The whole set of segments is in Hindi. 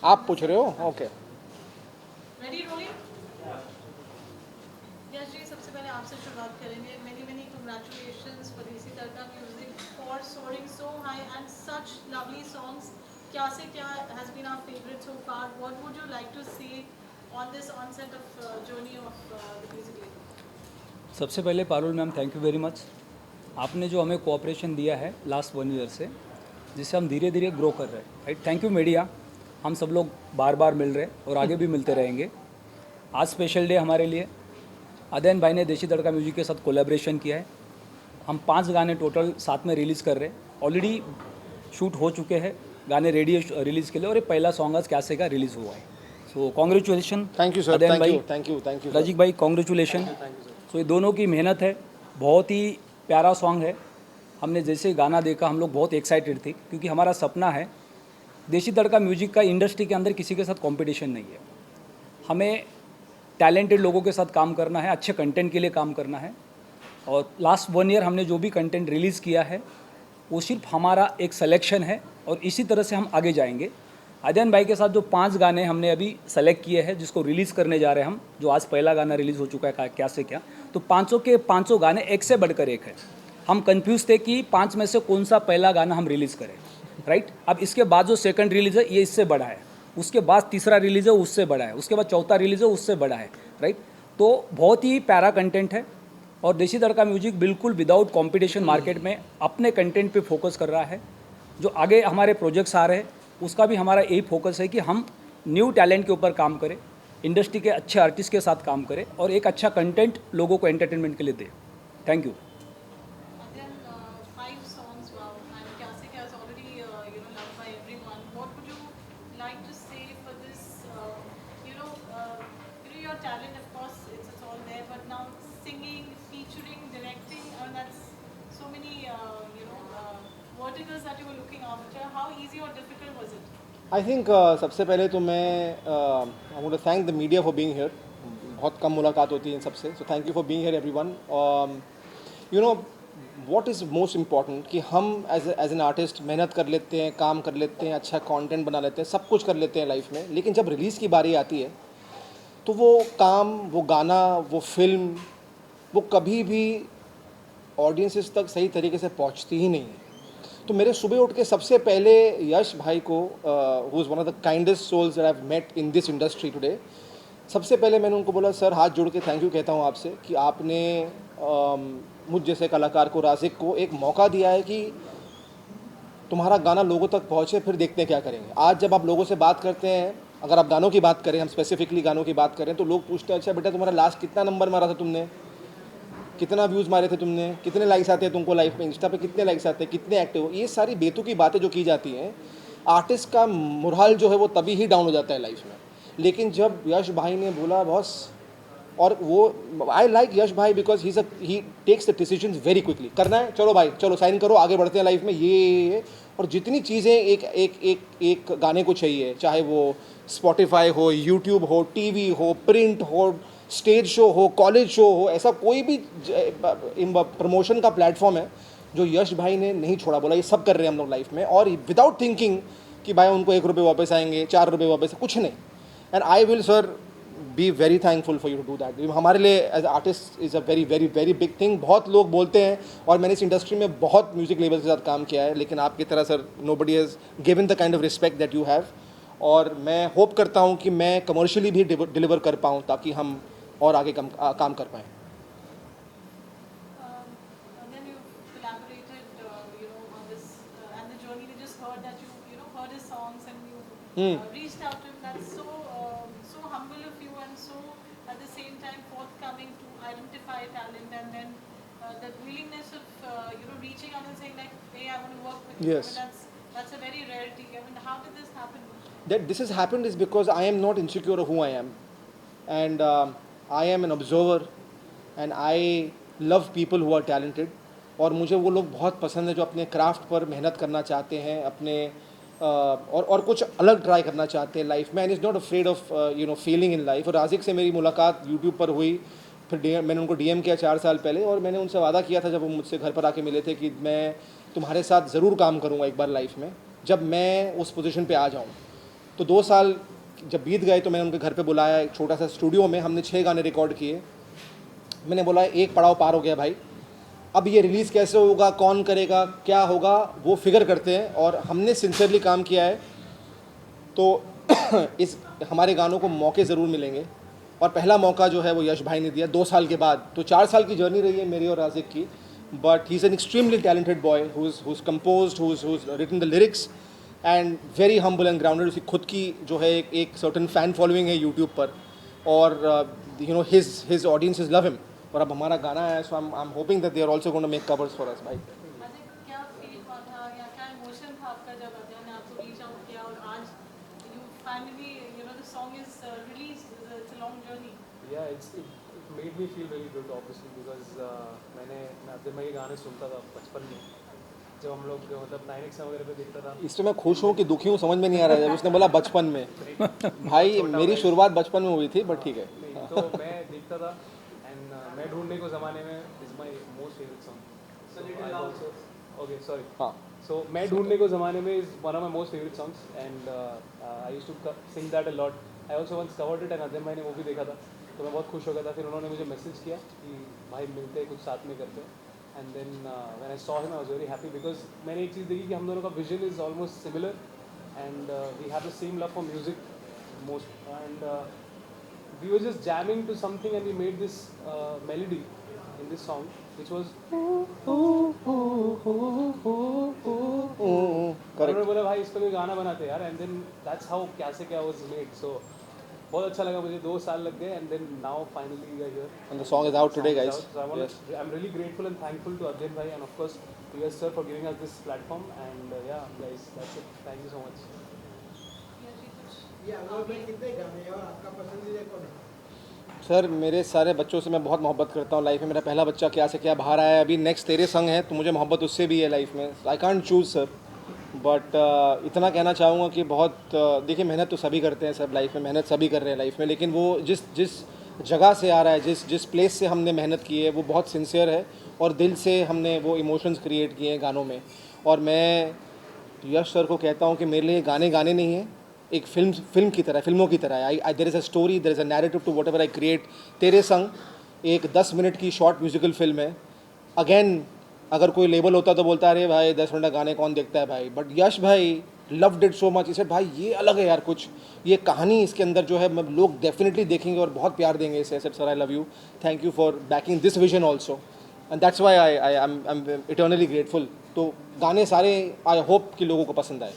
आप पूछ रहे हो? Okay. Ready rolling? Yash ji, सबसे पहले आपसे शुरुआत करेंगे। Many many congratulations for Desi Tadka music for soaring so high and such lovely songs. क्या से क्या has been our favourite so far? What would you like to say on this onset of journey of the music level? सबसे पहले Parul ma'am, thank you very much. आपने जो हमें कोऑपरेशन दिया है लास्ट 1 ईयर से, जिससे हम धीरे धीरे ग्रो कर रहे हैं, राइट। Thank you media. हम सब लोग बार बार मिल रहे हैं और आगे भी मिलते रहेंगे। आज स्पेशल डे हमारे लिए। अदयन भाई ने देसी तड़का म्यूजिक के साथ कोलैबोरेशन किया है। हम 5 गाने टोटल साथ में रिलीज़ कर रहे हैं। ऑलरेडी शूट हो चुके हैं, गाने रेडी है रिलीज़ के लिए, और ये पहला सॉन्ग आज क्या से का रिलीज़ हुआ है। So congratulation. Thank you sir, Adayan भाई, थैंक यू रजिक भाई, कॉन्ग्रेचुलेशन। सो ये दोनों की मेहनत है। बहुत ही प्यारा सॉन्ग है। हमने जैसे गाना देखा हम लोग बहुत एक्साइटेड थे, क्योंकि हमारा सपना है देसी तड़का म्यूजिक का इंडस्ट्री के अंदर किसी के साथ कंपटीशन नहीं है। हमें टैलेंटेड लोगों के साथ काम करना है, अच्छे कंटेंट के लिए काम करना है। और लास्ट 1 ईयर हमने जो भी कंटेंट रिलीज़ किया है वो सिर्फ हमारा एक सिलेक्शन है, और इसी तरह से हम आगे जाएंगे। अदयन भाई के साथ जो 5 गाने हमने अभी सेलेक्ट किए हैं, जिसको रिलीज़ करने जा रहे हैं हम, जो आज पहला गाना रिलीज़ हो चुका है क्या से क्या, तो 500 के 500 गाने एक से बढ़कर एक है। हम कंफ्यूज थे कि 5 में से कौन सा पहला गाना हम रिलीज़ करें, राइट। अब इसके बाद जो सेकंड रिलीज़ है ये इससे बड़ा है, उसके बाद तीसरा रिलीज़ है उससे बड़ा है, उसके बाद चौथा रिलीज़ है उससे बड़ा है, राइट। तो बहुत ही प्यारा कंटेंट है, और देसी तड़का म्यूजिक बिल्कुल विदाउट कंपटीशन मार्केट में अपने कंटेंट पे फोकस कर रहा है। जो आगे हमारे प्रोजेक्ट्स आ रहे हैं उसका भी हमारा यही फोकस है कि हम न्यू टैलेंट के ऊपर काम करें, इंडस्ट्री के अच्छे आर्टिस्ट के साथ काम करें, और एक अच्छा कंटेंट लोगों को एंटरटेनमेंट के लिए दें। Thank you. Again, 5 songs, wow, and Kya Se Kya is already, loved by everyone. What would you like to say for this? Your talent, of course, it's all there, but now singing, featuring, directing, and that's so many, verticals that you were looking after. How easy or difficult was it? I think सबसे पहले तो मैं I want to thank the media for being here. बहुत कम मुलाकात होती है इन सबसे, so thank you for being here everyone. You know what is most important कि हम एज एन आर्टिस्ट मेहनत कर लेते हैं, काम कर लेते हैं, अच्छा कंटेंट बना लेते हैं, सब कुछ कर लेते हैं लाइफ में, लेकिन जब रिलीज़ की बारी आती है तो वो काम, वो गाना, वो फिल्म, वो कभी भी ऑडियंसेस तक सही तरीके से पहुंचती ही नहीं है। तो मेरे सुबह उठ के सबसे पहले यश भाई को, who is one of the kindest souls that I have met in this industry today, सबसे पहले मैंने उनको बोला, सर हाथ जोड़ के थैंक यू कहता हूँ आपसे कि आपने मुझ जैसे कलाकार को, राज़िक को एक मौका दिया है कि तुम्हारा गाना लोगों तक पहुँचे, फिर देखते हैं क्या करेंगे। आज जब आप लोगों से बात करते हैं, अगर आप गानों की बात करें, हम स्पेसिफिकली गानों की बात करें, तो लोग पूछते हैं, अच्छा बेटा तुम्हारा लास्ट कितना नंबर मारा था तुमने, कितना व्यूज़ मारे थे तुमने, कितने लाइक्स आते हैं तुमको लाइफ में, इंस्टा पे कितने लाइक्स आते हैं, कितने एक्टिव हो। ये सारी बेतुकी बातें जो की जाती हैं, आर्टिस्ट का मोरल जो है वो तभी ही डाउन हो जाता है लाइफ में। लेकिन जब यश भाई ने बोला बॉस, और वो आई लाइक यश भाई because he takes the decision very quickly. करना है, चलो भाई चलो साइन करो, आगे बढ़ते हैं लाइफ में, ये और जितनी चीज़ें एक एक एक एक गाने को चाहिए, चाहे वो स्पॉटिफाई हो, यूट्यूब हो, टीवी हो, प्रिंट हो, स्टेज शो हो, कॉलेज शो हो, ऐसा कोई भी प्रमोशन का प्लेटफॉर्म है जो यश भाई ने नहीं छोड़ा। बोला ये सब कर रहे हैं हम लोग लाइफ में, और विदाउट थिंकिंग कि भाई उनको 1 रुपये वापस आएंगे, 4 रुपये वापस, कुछ नहीं। And I will sir be very thankful for you to do that. हमारे लिए as artist is a very very very big thing. बहुत लोग बोलते हैं, और मैंने इस इंडस्ट्री में बहुत म्यूजिक लेबल के साथ काम किया है, लेकिन आपकी तरह sir nobody has given the kind of respect that you have. और मैं होप करता हूँ कि मैं कमर्शियली भी डिलीवर कर पाऊँ, ताकि हम और आगे काम कर पाएँ। And then you collaborated, on this, and the journey. We just heard that you heard his songs and you reached out to him. That's so humble of you, and so at the same time forthcoming to identify talent, and then the willingness of reaching out and saying like, hey, I want to work with you. Yes. I mean, That's a very rarity. I mean, how did this happen? That this has happened is because I am not insecure of who I am, and I am an observer, and I love people who are talented. और मुझे वो लोग बहुत पसंद है जो अपने क्राफ्ट पर मेहनत करना चाहते हैं, अपने और कुछ अलग ट्राई करना चाहते हैं लाइफ में, and is not afraid of you know Fehling in life. और राजिक से मेरी मुलाकात यूट्यूब पर हुई, फिर मैंने उनको डीएम किया 4 साल पहले, और मैंने उनसे वादा किया था जब वो मुझसे घर पर आके मिले थे कि मैं तुम्हारे साथ ज़रूर काम करूँगा एक बार लाइफ में, जब मैं उस पोजीशन पे आ जाऊँ. तो 2 साल जब बीत गए तो मैंने उनके घर पे बुलाया, एक छोटा सा स्टूडियो में हमने 6 गाने रिकॉर्ड किए. मैंने बोला एक पड़ाव पार हो गया भाई, अब ये रिलीज़ कैसे होगा, कौन करेगा, क्या होगा, वो फिगर करते हैं. और हमने सिंसियरली काम किया है, तो इस हमारे गानों को मौके ज़रूर मिलेंगे. और पहला मौका जो है वो यश भाई ने दिया 2 साल के बाद. तो 4 साल की जर्नी रही है मेरी और राजिक की, but he is an extremely talented boy who's composed, who's written the lyrics, and very humble and grounded. उसकी खुद की जो है एक सर्टन फ़ैन फॉलोइंग है यूट्यूब पर, और you know his audiences love him. और अब हमारा गाना है, so I am hoping that they are also going to make covers for us भाई. अजय, क्या फील हुआ था या क्या इमोशन था आपका जब अजय ने आपको रीच आउट किया और आज you finally you know the song is released? It's a long journey. Yeah, it made me feel very good obviously because मैं अब्दुल भाई के गाने सुनता था बचपन में, जब हम लोग मतलब 9X वगैरह पे देखता था. इससे मैं खुश हूँ कि दुखी हूँ समझ में नहीं आ रहा है जब उसने बोला बचपन में. भाई मेरी शुरुआत बचपन में हुई थी, बट ठीक है. नहीं तो मैं देखता था, एंड मैं ढूंढने को ज़माने में is my most favourite song. Okay sorry. हाँ, सो मैं ढूंढने को ज़माने में is one of my most favourite songs, and I used to sing that a lot. I also once covered it, and Ajay भाई ने वो भी देखा था, तो मैं बहुत खुश हो गया था. फिर उन्होंने मुझे मैसेज किया कि भाई मिलते हैं, कुछ साथ में करते हैं. And then when I saw him I was very happy because मैंने एक चीज़ देखी कि हम दोनों का vision is almost similar, and we have the same love for music most. And we were just jamming to something and we made this melody in this song which was correct. उन्होंने बोला भाई इस पर कोई गाना बनाते हैं यार, एंड देन दैट्स हाउ क्या से क्या वाज मेड. सो बहुत अच्छा लगा मुझे. 2 साल लग गए, and then now finally we are here. And the song is out today, guys. So Yes. I'm really grateful and thankful to Adyan bhai and of course to you sir for giving us this platform, and yeah guys, that's it. Thank you so much. ये अनुभव में कितने गाने हैं और आपका पसंदीदा कौन है? सर मेरे सारे बच्चों से मैं बहुत मोहब्बत करता हूँ लाइफ में. मेरा पहला बच्चा क्या से क्या बाहर आया है, अभी नेक्स्ट तेरे संग है, तो मुझे मोहब्बत उससे भी है लाइफ में. I can't choose sir, but इतना कहना चाहूँगा कि बहुत देखिए मेहनत तो सभी करते हैं सब लाइफ में, मेहनत सभी कर रहे हैं लाइफ में, लेकिन वो जिस जगह से आ रहा है, जिस प्लेस से हमने मेहनत की है वो बहुत सिंसियर है, और दिल से हमने वो इमोशंस क्रिएट किए हैं गानों में. और मैं यश सर को कहता हूँ कि मेरे लिए गाने गाने नहीं हैं, एक फिल्म की तरह, फिल्मों की तरह है. There is a story, there is a narrative to whatever I create. तेरे संग एक 10 मिनट की शॉर्ट म्यूजिकल फिल्म है. अगेन अगर कोई लेबल होता तो बोलता अरे भाई 10 मिनट का गाने कौन देखता है भाई, बट यश भाई लव्ड इट सो मच. इसे भाई ये अलग है यार, कुछ ये कहानी इसके अंदर जो है लोग डेफिनेटली देखेंगे और बहुत प्यार देंगे इसे. Sir I love you, thank you for banking this vision also, and that's why I am eternally grateful. तो गाने सारे आई होप कि लोगों को पसंद आए.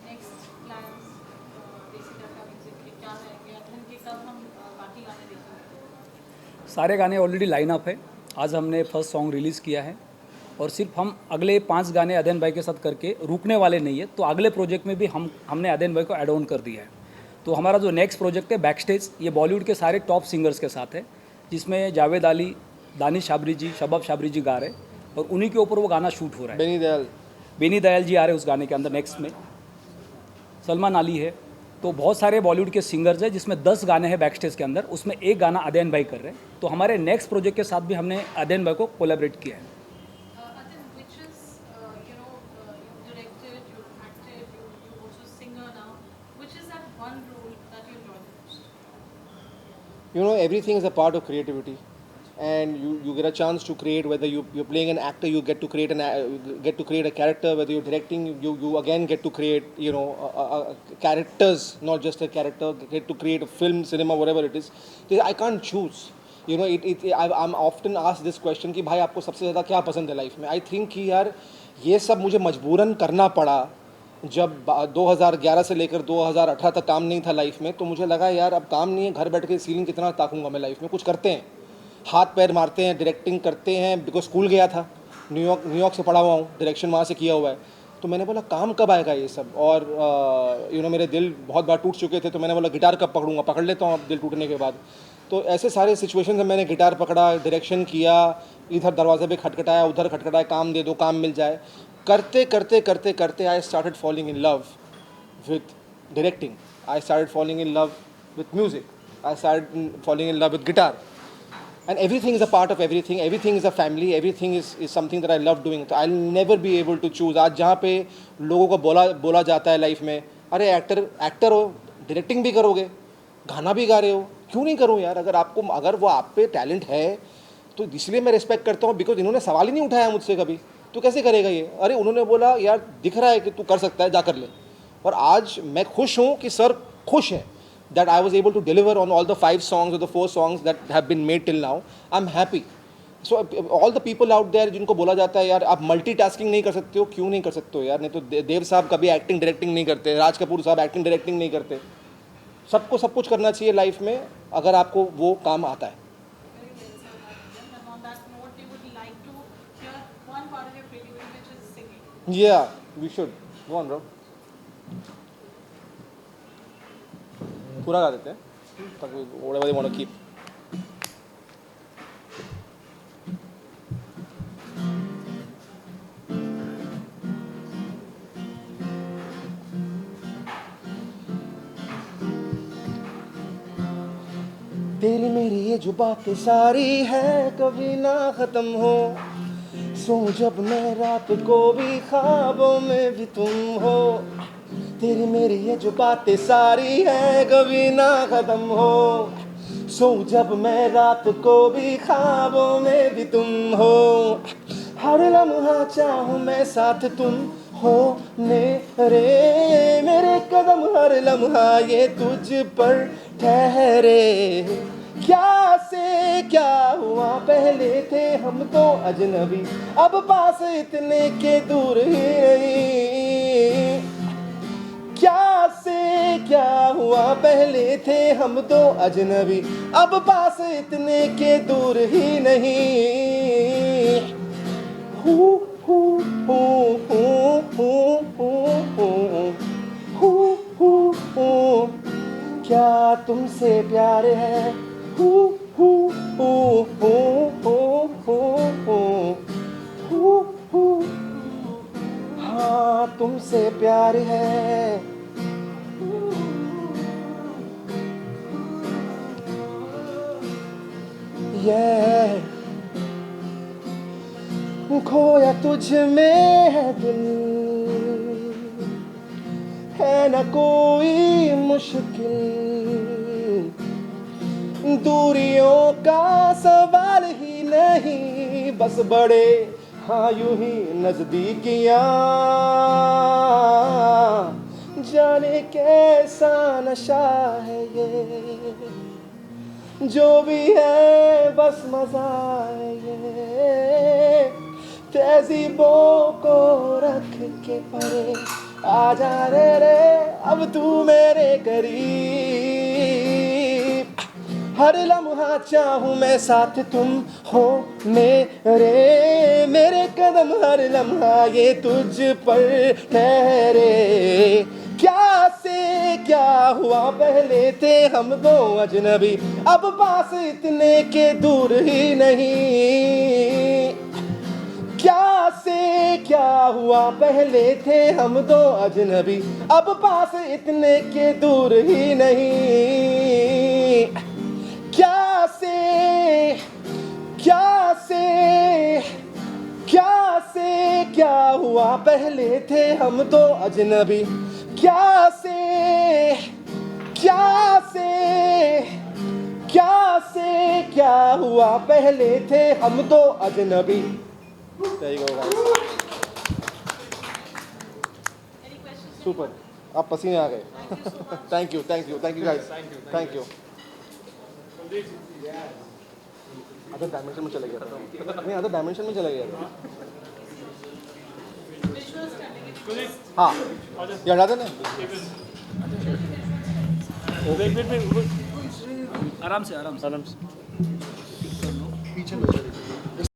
नेक्स्ट प्लान्स देसी तड़का म्यूजिक के क्या रहेंगे? अध्ययन के कब हम बाकी गाने देखेंगे? सारे गाने ऑलरेडी लाइन अप है. आज हमने फर्स्ट सॉन्ग रिलीज़ किया है, और सिर्फ हम अगले 5 गाने अध्ययन भाई के साथ करके रुकने वाले नहीं है. तो अगले प्रोजेक्ट में भी हमने अध्ययन भाई को ऐड ऑन कर दिया है. तो हमारा जो नेक्स्ट प्रोजेक्ट है बैक स्टेज, ये बॉलीवुड के सारे टॉप सिंगर्स के साथ है, जिसमें जावेद अली, दानिश शाबरी जी, शबाब शाबरी जी गा रहे हैं, और उन्हीं के ऊपर वो गाना शूट हो रहा है. बेनी दयाल जी आ रहे हैं उस गाने के अंदर नेक्स्ट में, सलमान अली है. तो बहुत सारे बॉलीवुड के सिंगर्स हैं जिसमें 10 गाने हैं बैक स्टेज के अंदर, उसमें एक गाना अध्ययन भाई कर रहे हैं. तो हमारे नेक्स्ट प्रोजेक्ट के साथ भी हमने अध्ययन भाई को कोलैबोरेट किया है. Adyan, which is you know you directed, you acted, you also singer now. Which is that one role that you enjoy the most? You know, everything is a part of creativity, and you get a chance to create. Whether you're playing an actor, you get to create a character. Whether you're directing, you again get to create, you know, characters, not just a character. Get to create a film, cinema, whatever it is. I can't choose. You know, I'm often asked this question कि भाई आपको सबसे ज़्यादा क्या पसंद है लाइफ में. I think कि यार ये सब मुझे मजबूरन करना पड़ा. जब 2011 से लेकर 2018 तक काम नहीं था लाइफ में, तो मुझे लगा यार अब काम नहीं है, घर बैठ के सीलिंग कितना ताकूंगा मैं लाइफ में. कुछ करते हैं, हाथ पैर मारते हैं, डायरेक्टिंग करते हैं. बिकॉज स्कूल गया था, न्यूयॉर्क से पढ़ा हुआ हूँ, डायरेक्शन वहाँ से किया हुआ है. तो मैंने बोला काम कब आएगा ये सब, और मेरे दिल बहुत बार टूट चुके थे, तो मैंने बोला गिटार कब पकड़ूंगा, पकड़ लेता हूँ अब दिल टूटने के बाद। तो ऐसे सारे सिचुएशन में मैंने गिटार पकड़ा, डायरेक्शन किया, इधर दरवाजे पे खटखटाया, उधर खटखटाया, काम दे दो, काम मिल जाए, करते करते करते करते I started falling in love with directing, I started falling in love with music, I started falling in love with guitar, and everything is a part of everything, everything is a family, everything is something that I love doing. So I'll never be able to choose. आज जहाँ पे लोगों को बोला जाता है लाइफ में, अरे एक्टर हो, डायरेक्टिंग भी करोगे, गाना भी गा रहे हो, क्यों नहीं करूँ यार, अगर वो आप पे टैलेंट है तो इसलिए मैं रिस्पेक्ट करता हूँ, बिकॉज इन्होंने सवाल ही नहीं उठाया मुझसे कभी, तू कैसे करेगा ये, अरे उन्होंने बोला यार दिख रहा है कि तू कर सकता है, जा कर ले। और आज मैं खुश हूँ कि सर खुश हैं that I was able to deliver on all the 5 songs or the 4 songs that have been made till now. I'm happy. So all the people out there जिनको बोला जाता है यार आप मल्टीटास्किंग नहीं कर सकते हो, क्यों नहीं कर सकते हो यार, नहीं तो देव साहब कभी एक्टिंग डायरेक्टिंग नहीं करते, राज कपूर साहब एक्टिंग डायरेक्टिंग नहीं करते। सबको सब कुछ करना चाहिए लाइफ में अगर आपको वो काम आता है। Very well said, Arjun. And on that note, we would like to hear one part of your creativity, which is singing. Yeah, we should. Go on, bro. पूरा गा देते हैं ताकि whatever they want to keep. तेरी मेरी ये जो बातें सारी है कभी ना ख़त्म हो, सो जब मैं रात को भी ख्वाबों में भी तुम हो, तेरी मेरी ये जो बातें सारी है कभी ना ख़त्म हो, सो जब मैं रात को भी ख्वाबों में भी तुम हो, हर लम्हा चाहूँ मैं साथ तुम हो मेरे कदम हर लम्हा ये तुझ पर ठहरे, क्या से क्या हुआ पहले थे हम तो अजनबी, अब पास इतने के दूर ही नहीं, क्या से क्या हुआ पहले थे हम तो अजनबी, अब पास इतने के दूर ही नहीं, हू हू हू हू हू हू हू हू हू, क्या तुमसे प्यार है, हू हू हू हू हू हू हू हू, हाँ तुमसे प्यार है। ये खोया तुझ में है दिल, है न कोई मुश्किल, दूरियों का सवाल ही नहीं, बस बड़े हाँ यूं ही नजदीकियाँ, जाने कैसा नशा है ये, जो भी है बस मजा है ये, तहजीबों को रख के परे आजा रे अब तू मेरे करीब, हर लम्हा चाहूँ मैं साथ तुम हो मेरे कदम हर लम्हा ये तुझ पर ठहरे, क्या से क्या हुआ पहले थे हम दो अजनबी, अब पास इतने के दूर ही नहीं, क्या से क्या हुआ पहले थे हम दो अजनबी, अब पास इतने के दूर ही नहीं, क्या से क्या से क्या से क्या हुआ पहले थे हम दो अजनबी, क्या से क्या से क्या से क्या हुआ पहले थे हम दो अजनबी। There you go, guys. Any questions? Super. आप पसीने आ गए। Thank you guys. Thank you. Other dimension में चले गया था। नहीं, अदर डायमेंशन में चले गया था। Visual study. हाँ, ये हटा देना। आराम से पीछे